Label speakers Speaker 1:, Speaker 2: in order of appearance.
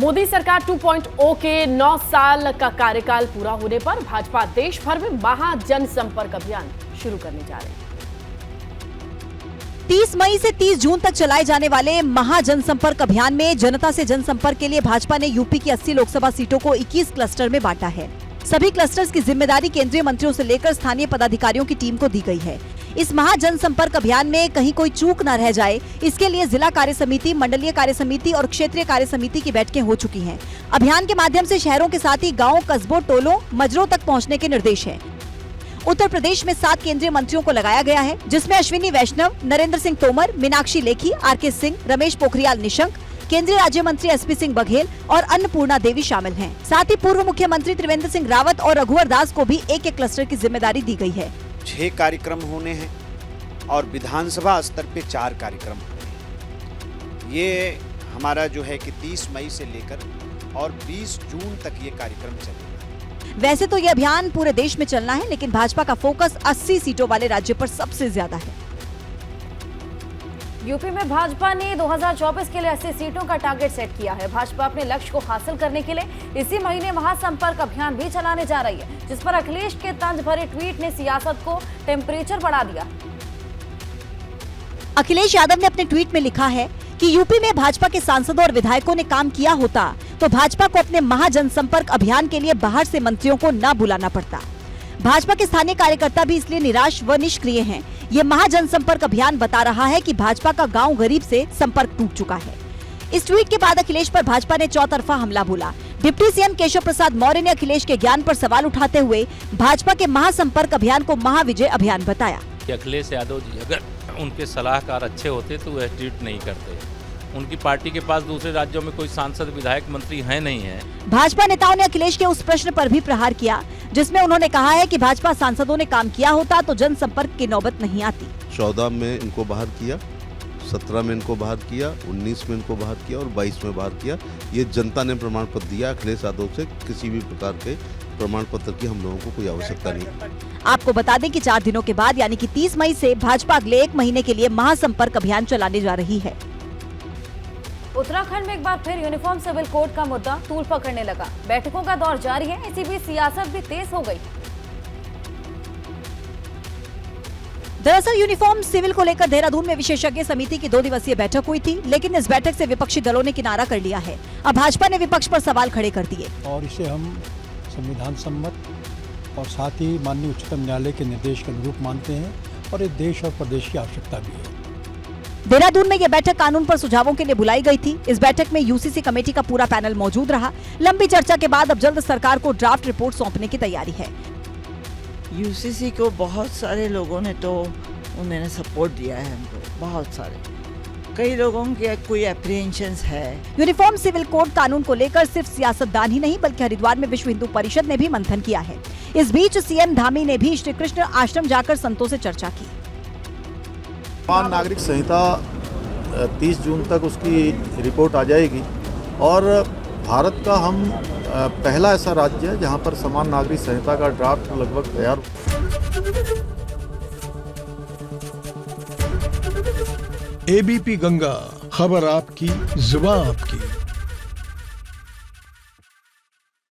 Speaker 1: मोदी सरकार 2.0 के 9 साल का कार्यकाल पूरा होने पर भाजपा देश भर में महाजनसंपर्क अभियान शुरू करने जा रही है।
Speaker 2: 30 मई से 30 जून तक चलाए जाने वाले महाजनसंपर्क अभियान में जनता से जनसंपर्क के लिए भाजपा ने यूपी की 80 लोकसभा सीटों को 21 क्लस्टर में बांटा है। सभी क्लस्टर्स की जिम्मेदारी केंद्रीय मंत्रियों से लेकर स्थानीय पदाधिकारियों की टीम को दी गई है। इस महाजनसंपर्क अभियान में कहीं कोई चूक न रह जाए, इसके लिए जिला कार्य समिति, मंडलीय कार्य समिति और क्षेत्रीय कार्य समिति की बैठकें हो चुकी हैं। अभियान के माध्यम से शहरों के साथ ही गाँव, कस्बों, टोलों, मजरों तक पहुँचने के निर्देश है। उत्तर प्रदेश में 7 केंद्रीय मंत्रियों को लगाया गया है, जिसमें अश्विनी वैष्णव, नरेंद्र सिंह तोमर, मीनाक्षी लेखी, आर.के. सिंह, रमेश पोखरियाल निशंक, केंद्रीय राज्य मंत्री एस.पी. सिंह बघेल और अन्नपूर्णा देवी शामिल हैं। साथ ही पूर्व मुख्यमंत्री त्रिवेंद्र सिंह रावत और रघुवर दास को भी एक क्लस्टर की जिम्मेदारी दी गई है।
Speaker 3: 6 कार्यक्रम होने हैं और विधानसभा स्तर पे 4 कार्यक्रम होने हैं। ये हमारा जो है कि 30 मई से लेकर और 20 जून तक ये कार्यक्रम चलेगा।
Speaker 2: वैसे तो ये अभियान पूरे देश में चलना है, लेकिन भाजपा का फोकस 80 सीटों वाले राज्य पर सबसे ज्यादा है।
Speaker 1: यूपी में भाजपा ने 2024 के लिए 80 सीटों का टारगेट सेट किया है। भाजपा अपने लक्ष्य को हासिल करने के लिए इसी महीने महासंपर्क अभियान भी चलाने जा रही है, जिस पर अखिलेश के तंज भरे ट्वीट ने सियासत को टेम्परेचर बढ़ा दिया।
Speaker 2: अखिलेश यादव ने अपने ट्वीट में लिखा है कि यूपी में भाजपा के सांसदों और विधायकों ने काम किया होता तो भाजपा को अपने महाजनसंपर्क अभियान के लिए बाहर से मंत्रियों को न बुलाना पड़ता। भाजपा के स्थानीय कार्यकर्ता भी इसलिए निराश व निष्क्रिय हैं। ये महाजनसंपर्क अभियान बता रहा है कि भाजपा का गांव गरीब से संपर्क टूट चुका है। इस ट्वीट के बाद अखिलेश पर भाजपा ने चौतरफा हमला बोला। डिप्टी सीएम केशव प्रसाद मौर्य ने अखिलेश के ज्ञान पर सवाल उठाते हुए भाजपा के महासंपर्क अभियान को महाविजय अभियान बताया।
Speaker 4: अखिलेश यादव जी अगर उनके सलाहकार अच्छे होते तो वह ट्वीट नहीं करते। उनकी पार्टी के पास दूसरे राज्यों में कोई सांसद, विधायक, मंत्री है नहीं है।
Speaker 2: भाजपा नेताओं ने अखिलेश के उस प्रश्न पर भी प्रहार किया, जिसमें उन्होंने कहा है कि भाजपा सांसदों ने काम किया होता तो जनसंपर्क की नौबत नहीं आती।
Speaker 5: 14 में इनको बाहर किया, 17 में इनको बाहर किया, 19 में इनको बाहर किया और 22 में बाहर किया। ये जनता ने प्रमाण पत्र दिया। अखिलेश यादव से किसी भी प्रकार के प्रमाण पत्र की हम लोगों को कोई आवश्यकता नहीं।
Speaker 2: आपको बता दें कि 4 दिनों के बाद यानी कि 30 मई से भाजपा अगले 1 महीने के लिए महासंपर्क अभियान चलाने जा रही है।
Speaker 1: उत्तराखंड में एक बार फिर यूनिफॉर्म सिविल कोड का मुद्दा तूल पकड़ने लगा। बैठकों का दौर जारी है, इसी बीच सियासत भी तेज हो गई।
Speaker 2: दरअसल यूनिफॉर्म सिविल को लेकर देहरादून में विशेषज्ञ समिति की 2 दिवसीय बैठक हुई थी, लेकिन इस बैठक से विपक्षी दलों ने किनारा कर लिया है। अब भाजपा ने विपक्ष पर सवाल खड़े कर दिए
Speaker 6: और इसे हम संविधान सम्मत और साथ ही माननीय उच्चतम न्यायालय के निर्देश के अनुरूप मानते हैं और ये देश और प्रदेश की आवश्यकता भी है।
Speaker 2: देहरादून में यह बैठक कानून पर सुझावों के लिए बुलाई गई थी। इस बैठक में यूसीसी कमेटी का पूरा पैनल मौजूद रहा। लंबी चर्चा के बाद अब जल्द सरकार को ड्राफ्ट रिपोर्ट सौंपने की तैयारी है।
Speaker 7: यूसीसी को बहुत सारे लोगों ने तो उन्होंने सपोर्ट दिया है हमको, बहुत सारे। कई लोगों के कोई एप्रीहेंशंस है।
Speaker 2: यूनिफॉर्म सिविल कोड कानून को लेकर सिर्फ सियासतदान ही नहीं बल्कि हरिद्वार में विश्व हिंदू परिषद ने भी मंथन किया है। इस बीच सीएम धामी ने भी श्री कृष्ण आश्रम जाकर संतों से चर्चा की।
Speaker 8: समान नागरिक संहिता 30 जून तक उसकी रिपोर्ट आ जाएगी और भारत का हम पहला ऐसा राज्य है जहां पर समान नागरिक संहिता का ड्राफ्ट लगभग तैयार।
Speaker 9: एबीपी गंगा, खबर आपकी, जुबान आपकी।